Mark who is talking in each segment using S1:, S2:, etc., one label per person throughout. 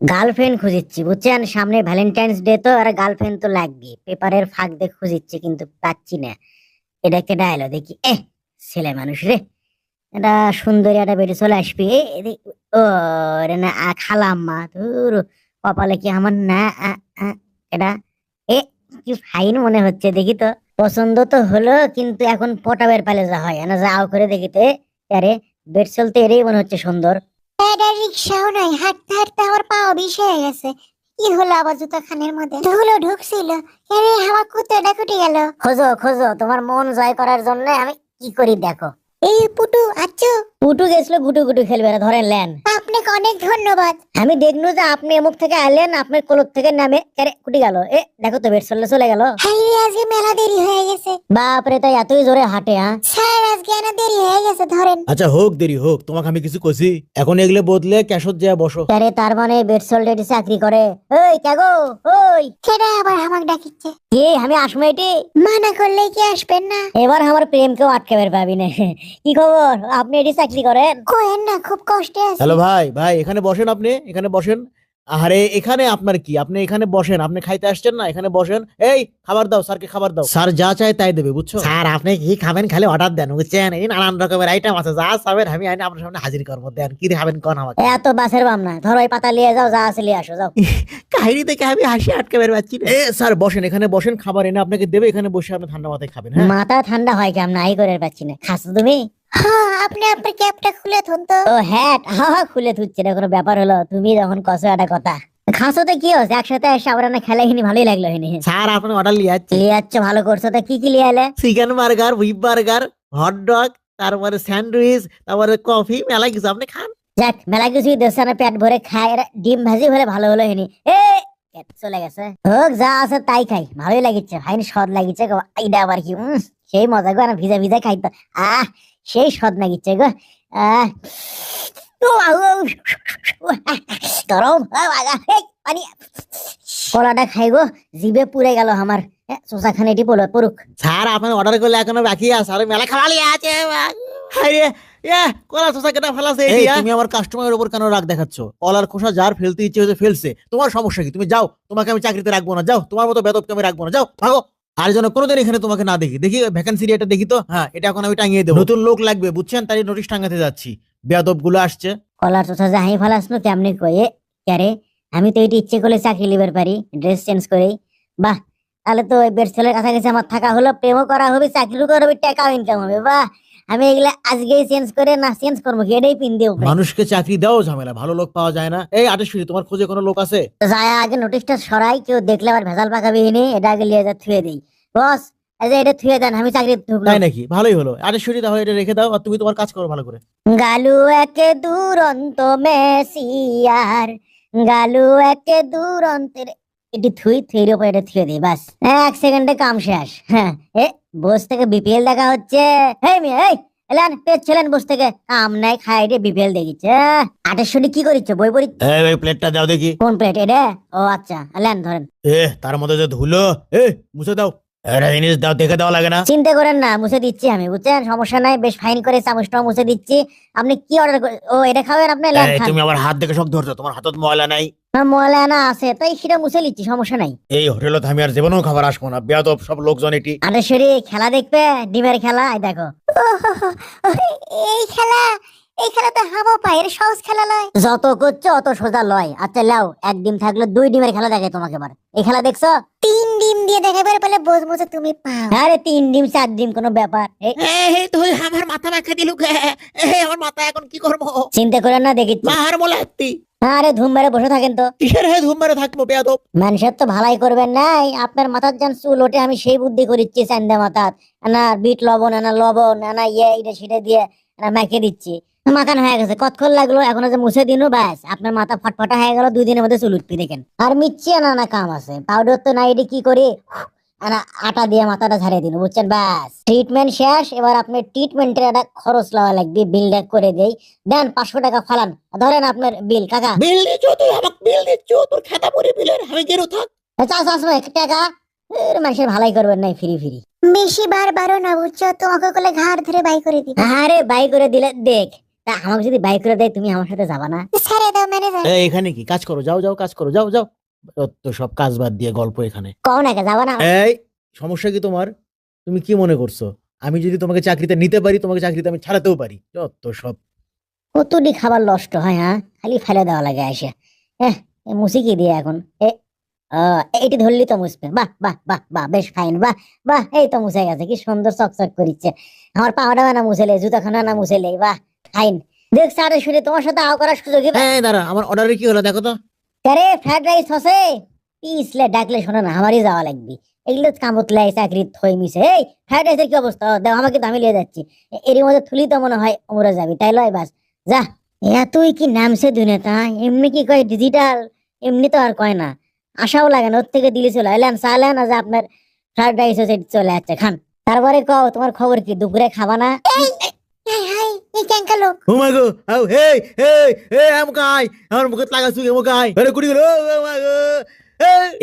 S1: Girlfriend খুঁজিচ্ছি বুঝছেন, সামনে Valentine's day তো, আর গার্লফ্রেন্ড তো লাগবে। পেপারের ফাঁক দিয়ে খুঁজিচ্ছি কিন্তু পাচ্ছি না। এটা কেডা এলো দেখি, ছেলে মানুষ রে। এটা সুন্দরী একটা বেটে চলে আসবে। ও রে না, খালাম্মা তোর কপালে কি আমার না। আ, এটা এ কি ফাইন মনে হচ্ছে দেখি তো। পছন্দ তো হলো, কিন্তু এখন পটাবের পালে যা হয় না, যাও করে দেখি তো। আরে বেড চলতে এরই মনে হচ্ছে সুন্দর।
S2: এটা রিক্সাও নাই, হাঁটতে হাঁটতে আমার পাও বিষ হয়ে গেছে। কি হলো আবার জুতা খানের মধ্যে ধুলো ঢুকছিল? আরে আমার কুত্তাটা কুটে গেল।
S1: খোঁজো খোঁজো, তোমার মন জয় করার জন্য আমি কি করি দেখো।
S2: এই পুটু আচ্ছু,
S1: পুটু গেছিল গুটু গুটু খেলবে না, ধরেন লেন।
S2: আপনাকে অনেক ধন্যবাদ।
S1: আমি দেখনু যে আপনি এমুক থেকে আইলেন, আপনার কোলর থেকে নামে কেরে কুটি গেল। দেখো তো বেড চলে চলে গেল।
S2: হাই রে, আজকে মেলা দেরি হয়ে গেছে।
S1: বাপরে, তাই এতই জোরে হাঁটে? হ্যাঁ
S2: স্যার, আজকে অনেক দেরি হয়ে গেছে, ধরেন।
S3: আচ্ছা হোক দেরি হোক, তোমাকে আমি কিছু কইছি? এখন এগুলো বদলে ক্যাশত যায় বসো।
S1: আরে তার মানে বেড সোল্ডেড চাকরি করে? ওই কাগো, ওই
S2: সেটা আবার আমাকে ডাকিচ্ছে।
S1: কি আমি আসমো এটি?
S2: মানা করলে কি আসবেন না?
S1: এবার আমার প্রেমকেও আটকাবে পাবি না। কি খবর, আপনি এটি চাকরি করেন?
S2: কোয়েন না, খুব কষ্টে আছি।
S3: হ্যালো ভাই, ভাই এখানে বসেন, আপনি এখানে বসেন। আরে এখানে আপনার কি, আপনি এখানে বসেন, আপনি খাইতে আসছেন না, এখানে বসেন। এই খাবার দাও স্যারকে, খাবার দাও। স্যার যা চায় তাই দেবে, বুঝছো? স্যার আপনি কি খাবেন, খালি অর্ডার দেন, বুঝছেন? এই নানান রকমের আইটেম আছে, যা চাবেন আমি আইনে আপনার সামনে হাজির করবো। দেন কি খাবেন কোন আমাকে।
S1: এত বাসের বাম না, ধরো এই পাতা নিয়ে যাও, যা আছে নিয়ে আসো যাও।
S3: কাহিনী থেকে আমি হাসি আটকাবে পারছি না। স্যার বসেন, এখানে বসেন, খাবার এনে আপনাকে দেবে, এখানে বসে আপনি ঠান্ডা মাথায় খাবেন। হ্যাঁ
S1: মাথা ঠান্ডা হয় কেমন, নাই করে পাচ্ছি না। খাসো তুমি?
S2: হ্যাঁ, আপনি আপনার ক্যাপটা খুলে থুন তো।
S1: ও হ্যাঁ, হা খুলে থুচ্ছে না, কোনো ব্যাপার হলো? তুমি যখন কসো একটা কথা। খাসোতে কি হচ্ছে, একসাথে এসে আবার না খেলা হিনি, ভালোই লাগলো হিনি।
S3: স্যার আপনার অর্ডার লিয়ে যাচ্ছে।
S1: লিয়ে যাচ্ছ, ভালো করছো। তা কি কি লিয়ে এলে?
S3: Chicken burger, whip burger, hot dog, তারপরে স্যান্ডউইচ, তারপরে কফি, মেলা কিছু, আপনি খান।
S1: যাক, মেলা কিছুই দেশে না, পেট ভরে খায়। এরা ডিম ভাজি হলে ভালো হলো হিনি। চলে গেছে। হোক, যা আছে তাই খাই, ভালোই লাগিচ্ছে, ফাইন স্বাদ লাগিচ্ছে গো। এইটা আবার কি, সেই মজা গো, না ভিজা ভিজা খাইতো। সেই স্বাদ লাগিচ্ছে গো। আহ ও, গরম পানি। কলাটা খাই গো, জিভে পুড়ে গেল আমার। চোষা খানে এটি পড়ুক।
S3: স্যার আপনার অর্ডার করলে এখনো বাকি আছে, আর মেলা খাওয়া লিয়ে আছে। আরে কলা শসা কেটে ফেলাছে। তুমি আমার কাস্টমারের উপর কেন রাগ দেখাচ্ছ? কলার খোসা যার ফেলতে ইচ্ছে হয়েছে ফেলছে, তোমার সমস্যা কি? তুমি যাও, তোমাকে আমি চাকরিতে রাখবো না, যাও, তোমার মতো বেতনকে আমি রাখবো না, যাও ভাগো। আর যেন কোনোদিন এখানে তোমাকে না দেখি। দেখি ভ্যাকেন্সি এটা দেখি তো। হ্যাঁ, এটা এখন আমি টাঙিয়ে দেবো, নতুন লোক লাগবে, বুঝছেন? তাই নোটিশ টাঙাতে যাচ্ছি। বেয়াদব গুলো আসছে।
S1: কলার চোষা যে হাই ফেলাস নো কেমনি কয়ে ক্যারে? আমি তো এটি ইচ্ছে করলে চাকরি লিবার পারি, ড্রেস চেঞ্জ করেই। বাহ, তাহলে তো ওই বেড ছেলের কাছাকাছি আমার থাকা হলো, প্রেমও করা হবে, চাকরিও করা হবে, টাকাও ইনকাম হবে। বাহ, আমি এগুলা আজকেই চেঞ্জ করে না, চেঞ্জ করবো কি, এটাই পিন দিয়ে উপরে।
S3: মানুষকে চাকরি দেওয়া ঝামেলা, ভালো লোক পাওয়া যায় না। এই আটেশ্বরী, তোমার খোঁজে কোনো লোক আছে?
S1: যায় আগে নোটিশটা সরাই, কেউ দেখলে আবার ভেজাল পাকাবি নি, এটা আগে লিয়ে যা থুয়ে দেই। বস, এই যে এটা থুয়ে দেন, আমি চাকরি ঢুকলাম।
S3: তাই নাকি? ভালোই হলো। আটেশ্বরী, তাহলে এটা রেখে দাও, আর তুমি তোমার কাজ করো ভালো করে।
S1: গালু একে দুরন্ত মেসিয়ার, গালু একে দুরন্তের। এটি থুই থুইর উপর এটা থুয়ে দিই, বাস 1 সেকেন্ডে কাম শেষ। হ্যাঁ, বস থেকে বিপিএল দেখা হচ্ছে। এই মেয়ে, এই এলেন পেট ছেলেন বস থেকে, কাম নাই, খাই রে বিপিএল দেখিচ্ছে। 28 কি করিচ্ছ, বই পড়ি?
S3: এই প্লেটটা দাও দেখি।
S1: কোন প্লেট এটা? ও আচ্ছা, এলেন ধরেন।
S3: তার মধ্যে যে ধুলো, মুছে দাও। একটা জিনিস দাও, দেখে দেওয়া লাগে না?
S1: চিন্তা করেন না, মুছে দিচ্ছি আমি, বুঝছেন? সমস্যা নাই, বেশ ফাইন করে চামচটাও মুছে দিচ্ছি। আপনি কি অর্ডার করে, ও এটা খাবেন আপনি? লেন খান।
S3: তুমি আবার হাত দেখে সব ধরছো, তোমার হাতত ময়লা নাই?
S1: ময়লা না আছে, তাই সেটা মুছে নিচ্ছি, সমস্যা নাই।
S3: এই হোটেলত আমি আর জীবনেও খাবার আসবো না, বেয়াদব সব লোকজন। এটি
S1: আরে শরী, খেলা দেখবে, ডিমের খেলা, এই দেখো।
S2: এই খেলা, এই খেলা তো হামো পায়ের সহজ খেলা নয়।
S1: যত করছো অত সোজা লয়। আচ্ছা লাও, 1 ডিম থাকলো 2 ডিমের খেলা দেখে তোমাকে এবার। এই খেলা দেখছো?
S2: 3 ডিম দিয়ে দেখাবার পেলে বুঝবো যে তুমি পাও।
S1: আরে 3 ডিম 4 ডিম কোনো ব্যাপার।
S3: তুই আমার মাথা মাখা দিলু। আমার মাথা এখন কি করবো?
S1: চিন্তা করেন না, দেখিচ্ছি।
S3: মার বলে হাত্তি।
S1: আরে ধুম মেরে বসে থাকেন তো।
S3: কিসের ধুম মেরে থাকবো বেয়াদব?
S1: মানুষের তো ভালাই করবেন নাই, আপনার মাথার যান চুল ওঠে, আমি সেই বুদ্ধি করিচ্ছি চান্দা মাথাত। না বিট লবণ, না লবণ, না এটা সেটা দিয়ে মাখিয়ে দিচ্ছি। মাখানো হয়ে গেছে, কতক্ষণ লাগলো, এখনো যে মুছে দিনু, ব্যাস আপনার মাথা ফটফটা হয়ে গেল। 2 দিনের মধ্যে চুল উঠবি দেখেন। আর মিচ্ছি না কাম আছে, পাউডার তো নাই, এটি কি করি, আটা দিয়ে মাথাটা ঝাড়িয়ে দিন, বুঝছেন? ব্যাস ট্রিটমেন্ট শেষ। এবার আপনি ট্রিটমেন্টের একটা খরচ লওয়া লাগবে, বিলটা করে দেই। দেন 500 টাকা ফালান, ধরেন আপনার বিল। কাকা
S3: বিল দিচ্ছ? তুই আমাকে বিল দিচ্ছ? তোর খাতা পরে বিলের আমি গেরো থাক।
S1: টাকা মানুষের ভালাই করবেন নাই, ফ্রি ফ্রি।
S2: বেশি বারবারও না, বুঝছো? তোমাকে বলে ঘাড় ধরে বাই করে দিবে।
S1: আরে বাই করে দিলে দেখ, তা আমাকে যদি বাইক করে দেয় তুমি আমার সাথে যাবা না?
S2: ছেড়ে দাও ম্যানেজার।
S3: এখানে কি কাজ করো, যাও যাও কাজ করো, যাও যাও। তো সব কাজ বাদ দিয়ে গল্প এখানে।
S1: কও না কে যাবা না?
S3: এই সমস্যা কি তোমার? তুমি কি মনে করছো আমি যদি তোমাকে চাকরিতে নিতে পারি, তোমাকে চাকরিতে আমি ছাড়াতেও পারি? যত সব।
S1: কতটি খাবার নষ্ট হয়, হ্যাঁ, খালি ফেলে দেওয়া লাগে এসে। মুসি কি দিয়ে এখন? এইটি ধরলি তো মুসবে। বাহ বাহ বাহ বাহ, বেশ ফাইন। বাহ বাহ, এই তো মুছে গেছে, কি সুন্দর চকচক করিচ্ছে। আমার পাওয়াটা না মুছেলে, জুতাখানা না মুছেলে, বাহ ফাইন। দেখছ আরে শুনে তোমার সাথে আও করার সুযোগই পাই।
S3: হ্যাঁ দাঁড়া, আমার অর্ডারে কি হলো দেখো তো।
S1: আরে ফ্রাইড রাইস হসে পিছলে ডাকলে শোনো না, আমারই যাওয়া লাগবে। এগুলো কামতলে চাকরি থই মিছে। এই ফ্রাইড রাইসের কি অবস্থা? দাও আমাকে, তো আমি লিয়ে যাচ্ছি। এরই মধ্যে থুলি তো মনে হয় ওমরে যাবি, তাই লয় বাস যা। তুই কি নামছে দুনিয়াটা, এমনি কি কয় ডিজিটাল, এমনি তো আর কয় না। আশাও লাগে না, ওর থেকে দিলি চলে এলেন চালেন না যে আপনার ফ্রাইড রাইস হচ্ছে, চলে যাচ্ছে খান। তারপরে কও তোমার খবর কি, দুপুরে খাবা না?
S2: হাই হাই, এই ক্যাঙ্কা লোক।
S3: ও মাই গো, আও হেই হেই হেই আমকাই, আমার মুখে লাগাছু আমকাই। আরে কুড়ি গেল, ও মাই গো।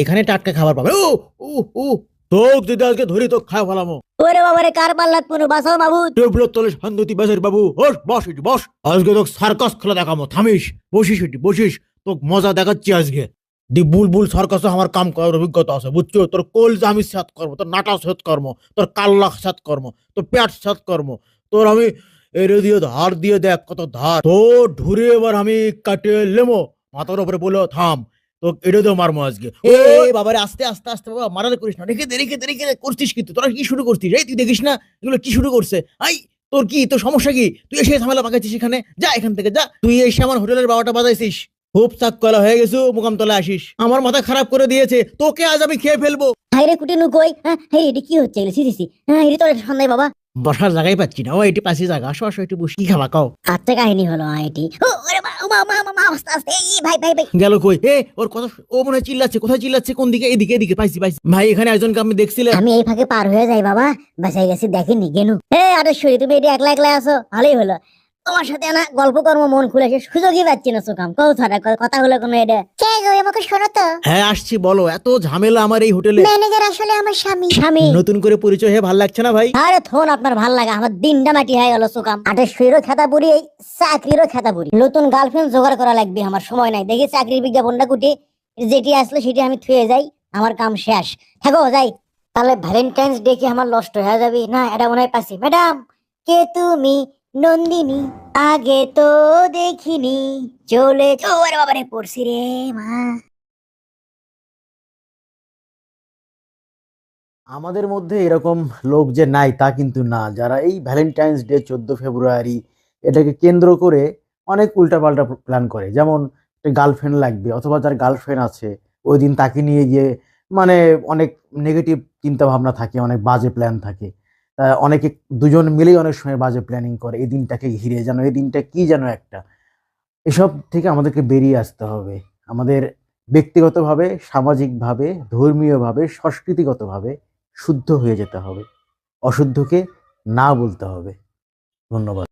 S3: এখানে টাটকা খাবার পাবে। ও ও ও, তোক যদি আজকে ধরি তো খায় ফেলামো।
S1: ওরে বাবারে, কার পাল্লাত পুনু বাঁচাও মাবুদ।
S3: টেবিলের তলে শান্তি বাজার বাবু, বস বস এটি বস। আজকে তোকে সার্কাস খেলা দেখাবো, থামিস, বসিস এটি বসিস, তোকে মজা দেখাচ্ছি আজকে। দি বুলবুল সার্কাসে আমার কাম করার অভিজ্ঞতা আছে, বুঝছো? তোর কলজা আমি সাত করবো, তোর নাটা সাত করবো, তোর কাল্লা সাত করবো, তোর পেট সাত করবো, তোর আমি এরে দিয়ে ধার দিয়ে দেখ কত ধার তো ঢুরে এবার আমি কাটে লেমো মাথার উপরে বলো থাম, তো এটা তো মারমো আজকে। এ বাবারে, আস্তে আস্তে আস্তে বাবা, মারালে করিস না, রেখে দে রেখে দে রেখে দে। করছিস কিন্তু তোরা কি শুরু করছিস? এই তুই দেখিস না এগুলো কি শুরু করছে? আই তোর কি, তোর সমস্যা কি? তুই এসে ঝামেলা পাকাচ্ছিস এখানে, যা এখান থেকে যা। তুই এসে আমার হোটেলের বাবাটা বাজাইছিস, খুব চাক কলা হয়ে গেছো, মুকাম তলে আসিস, আমার মাথা খারাপ করে দিয়েছে, তোকে আজ আমি খেয়ে ফেলবো।
S1: হাইরে কুটিনু কই? হ্যাঁ এটি কি হচ্ছে? এগুলো সিসি। এটি তো সন্ধ্যায় বাবা।
S3: বসার জায়গায় পাচ্ছি না, ও এটি পাশে জায়গা, আসো আসো একটু বসি, কি খাবা কাও।
S1: আচ্ছা কাহিনী হলো এটি। ওরে মা মা মা মা মা, আস্তে আস্তে, এই ভাই ভাই ভাই।
S3: গেল কই? ওর কথা, ও মনে হয় চিল্লাচ্ছে, কোথায় চিল্লাচ্ছে, কোন দিকে? এদিকে এদিকে, পাইছি পাইছি ভাই, এখানে একজনকে আমি দেখছিলাম।
S1: আমি এই ফাঁকে পার হয়ে যাই বাবা, বাসায় গেছি দেখেনি গেনু। আরেশ্বরী, তুমি এটি একলা একলা আছো, ভালোই হলো। তোমার সাথে না গল্প কর্ম মন খুলে সে সুযোগই পাচ্ছি না সুকাম। কৌ থাকা কথা হলো কোনো এটা?
S2: কে গো, আমাকে শোনো তো।
S3: হ্যাঁ আসছি, বলো। এত ঝামেলা আমার এই হোটেলে।
S2: ম্যানেজার আসলে আমার স্বামী।
S1: স্বামী?
S3: নতুন করে পরিচয় হয়ে ভাল লাগছে না ভাই।
S1: আরে থোন আপনার ভাল লাগা, আমার দিনটা মাটি হয়ে গেল সুকাম। আটেশ্বরীরও খেতা পুরি, এই চাকরিরও খেতা পুরি। নতুন গার্লফ্রেন্ড জোগাড় করা লাগবে, আমার সময় নাই। দেখি চাকরির বিজ্ঞাপনটা কুটি, যেটি আসলো সেটি আমি থুয়ে যাই, আমার কাম শেষ। থাকো যাই। তাহলে ভ্যালেন্টাইন্স ডে কি আমার নষ্ট হয়ে যাবে? না, এটা মনে হয় পাচ্ছি। ম্যাডাম, কে তুমি? নন্দিনী, আগে তো দেখিনি, চলে ওরে বাবারে, পড়ছি রে মা।
S3: আমাদের মধ্যে এরকম লোক যে নাই তা কিন্তু না, যারা এই ভ্যালেন্টাইন্স ডে 14 ফেব্রুয়ারি এটাকে কেন্দ্র করে অনেক উল্টাপাল্টা প্ল্যান করে। যেমন গার্লফ্রেন্ড লাগবে, অথবা যার গার্লফ্রেন্ড আছে ওই দিন তাকে নিয়ে গিয়ে মানে অনেক নেগেটিভ চিন্তা ভাবনা থাকে, অনেক বাজে প্ল্যান থাকে। অনেকে দুজন মিলেই অনেক সময় বাজে প্ল্যানিং করে এই দিনটাকে ঘিরে, যেন এই দিনটা কি যেন একটা। এসব থেকে আমাদেরকে বেরিয়ে আসতে হবে। আমাদের ব্যক্তিগতভাবে, সামাজিকভাবে, ধর্মীয়ভাবে, সংস্কৃতিগতভাবে শুদ্ধ হয়ে যেতে হবে, অশুদ্ধকে না বলতে হবে। ধন্যবাদ।